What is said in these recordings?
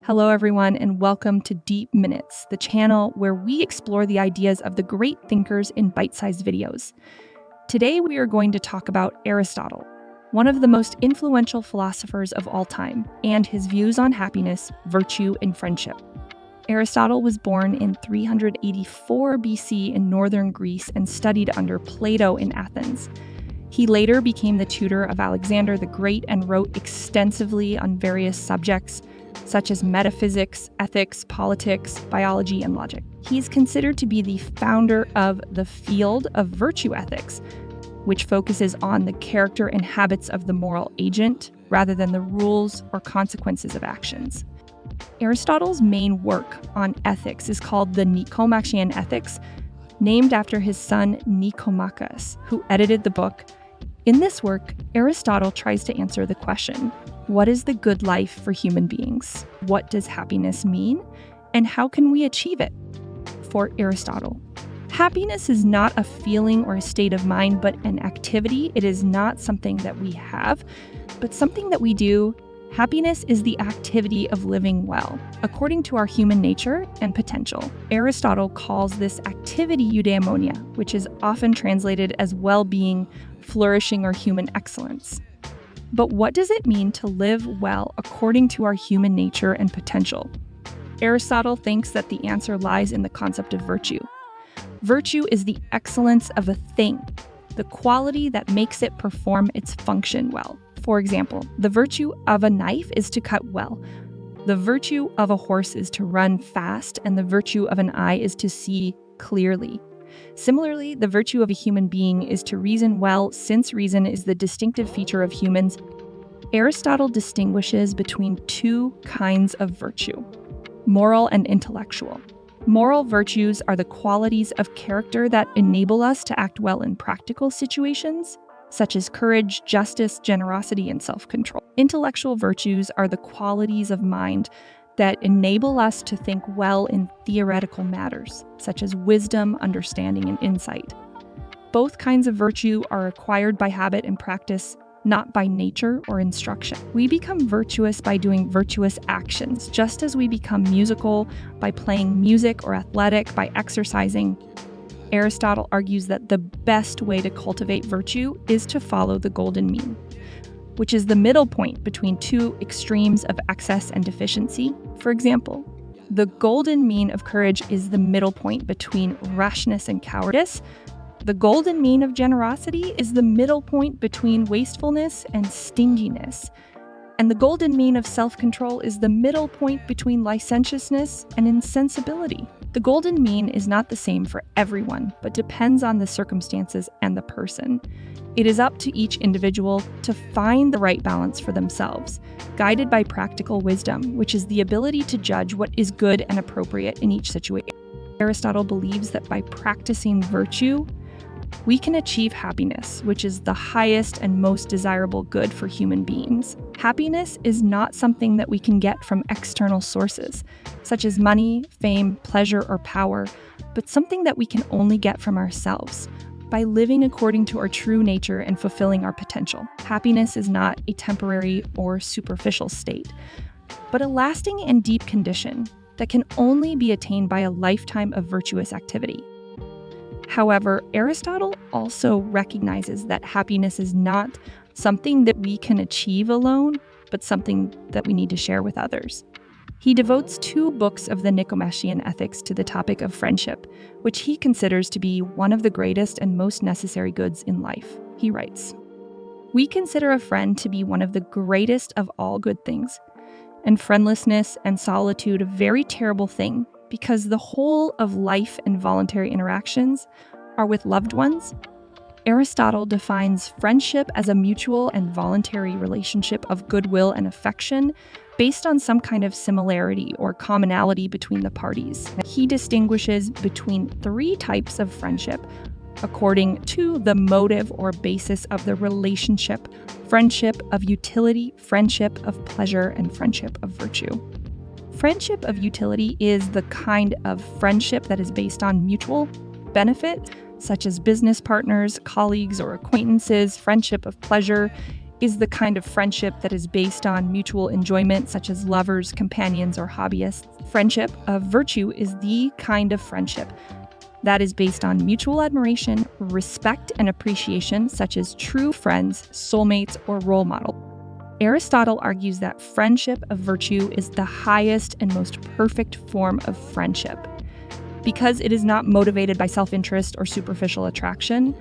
Hello, everyone, and welcome to Deep Minutes, the channel where we explore the ideas of the great thinkers in bite-sized videos. Today, we are going to talk about Aristotle, one of the most influential philosophers of all time, and his views on happiness, virtue, and friendship. Aristotle was born in 384 BC in northern Greece and studied under Plato in Athens. He later became the tutor of Alexander the Great and wrote extensively on various subjects, such as metaphysics, ethics, politics, biology, and logic. He's considered to be the founder of the field of virtue ethics, which focuses on the character and habits of the moral agent rather than the rules or consequences of actions. Aristotle's main work on ethics is called the Nicomachean Ethics, named after his son Nicomachus, who edited the book. In this work, Aristotle tries to answer the question, what is the good life for human beings? What does happiness mean? And how can we achieve it? For Aristotle, happiness is not a feeling or a state of mind, but an activity. It is not something that we have, but something that we do. Happiness is the activity of living well, according to our human nature and potential. Aristotle calls this activity eudaimonia, which is often translated as well-being, flourishing, or human excellence. But what does it mean to live well according to our human nature and potential? Aristotle thinks that the answer lies in the concept of virtue. Virtue is the excellence of a thing, the quality that makes it perform its function well. For example, the virtue of a knife is to cut well. The virtue of a horse is to run fast, and the virtue of an eye is to see clearly. Similarly, the virtue of a human being is to reason well, since reason is the distinctive feature of humans. Aristotle distinguishes between two kinds of virtue, moral and intellectual. Moral virtues are the qualities of character that enable us to act well in practical situations, such as courage, justice, generosity, and self-control. Intellectual virtues are the qualities of mind that enable us to think well in theoretical matters, such as wisdom, understanding, and insight. Both kinds of virtue are acquired by habit and practice, not by nature or instruction. We become virtuous by doing virtuous actions, just as we become musical by playing music or athletic by exercising. Aristotle argues that the best way to cultivate virtue is to follow the golden mean, which is the middle point between two extremes of excess and deficiency. For example, the golden mean of courage is the middle point between rashness and cowardice. The golden mean of generosity is the middle point between wastefulness and stinginess. And the golden mean of self-control is the middle point between licentiousness and insensibility. The golden mean is not the same for everyone, but depends on the circumstances and the person. It is up to each individual to find the right balance for themselves, guided by practical wisdom, which is the ability to judge what is good and appropriate in each situation. Aristotle believes that by practicing virtue, we can achieve happiness, which is the highest and most desirable good for human beings. Happiness is not something that we can get from external sources, such as money, fame, pleasure, or power, but something that we can only get from ourselves, by living according to our true nature and fulfilling our potential. Happiness is not a temporary or superficial state, but a lasting and deep condition that can only be attained by a lifetime of virtuous activity. However, Aristotle also recognizes that happiness is not something that we can achieve alone, but something that we need to share with others. He devotes 2 books of the Nicomachean Ethics to the topic of friendship, which he considers to be one of the greatest and most necessary goods in life. He writes, "We consider a friend to be one of the greatest of all good things, and friendlessness and solitude a very terrible thing, because the whole of life and voluntary interactions are with loved ones." Aristotle defines friendship as a mutual and voluntary relationship of goodwill and affection based on some kind of similarity or commonality between the parties. He distinguishes between 3 types of friendship according to the motive or basis of the relationship: friendship of utility, friendship of pleasure, and friendship of virtue. Friendship of utility is the kind of friendship that is based on mutual benefit, such as business partners, colleagues, or acquaintances. Friendship of pleasure is the kind of friendship that is based on mutual enjoyment, such as lovers, companions, or hobbyists. Friendship of virtue is the kind of friendship that is based on mutual admiration, respect, and appreciation, such as true friends, soulmates, or role models. Aristotle argues that friendship of virtue is the highest and most perfect form of friendship because it is not motivated by self-interest or superficial attraction,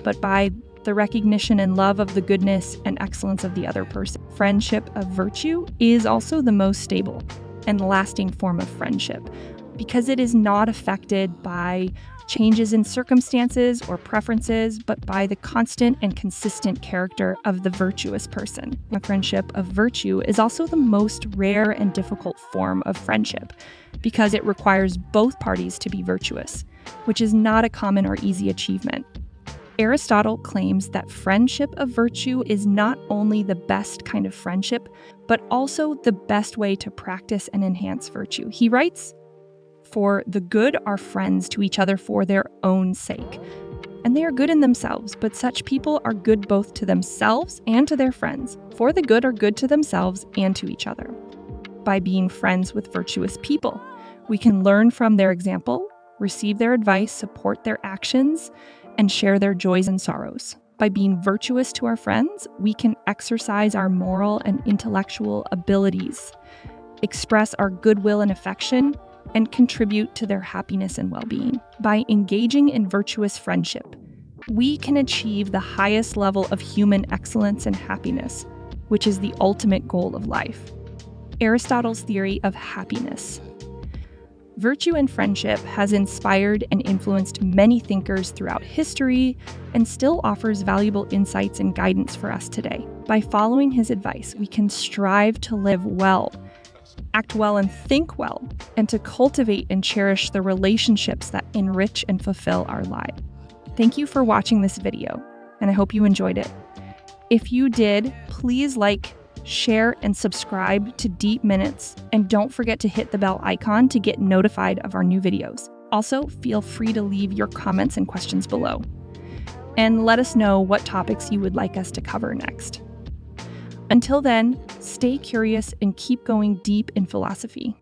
but by the recognition and love of the goodness and excellence of the other person. Friendship of virtue is also the most stable and lasting form of friendship because it is not affected by changes in circumstances or preferences, but by the constant and consistent character of the virtuous person. A friendship of virtue is also the most rare and difficult form of friendship because it requires both parties to be virtuous, which is not a common or easy achievement. Aristotle claims that friendship of virtue is not only the best kind of friendship, but also the best way to practice and enhance virtue. He writes, "For the good are friends to each other for their own sake, and they are good in themselves, but such people are good both to themselves and to their friends, for the good are good to themselves and to each other." By being friends with virtuous people, we can learn from their example, receive their advice, support their actions, and share their joys and sorrows. By being virtuous to our friends, we can exercise our moral and intellectual abilities, express our goodwill and affection, and contribute to their happiness and well-being. By engaging in virtuous friendship, we can achieve the highest level of human excellence and happiness, which is the ultimate goal of life. Aristotle's theory of happiness. Virtue in friendship has inspired and influenced many thinkers throughout history and still offers valuable insights and guidance for us today. By following his advice, we can strive to live well, act well and think well, and to cultivate and cherish the relationships that enrich and fulfill our lives. Thank you for watching this video, and I hope you enjoyed it. If you did, please like, share, and subscribe to Deep Minutes, and don't forget to hit the bell icon to get notified of our new videos. Also, feel free to leave your comments and questions below, and let us know what topics you would like us to cover next. Until then, stay curious and keep going deep in philosophy.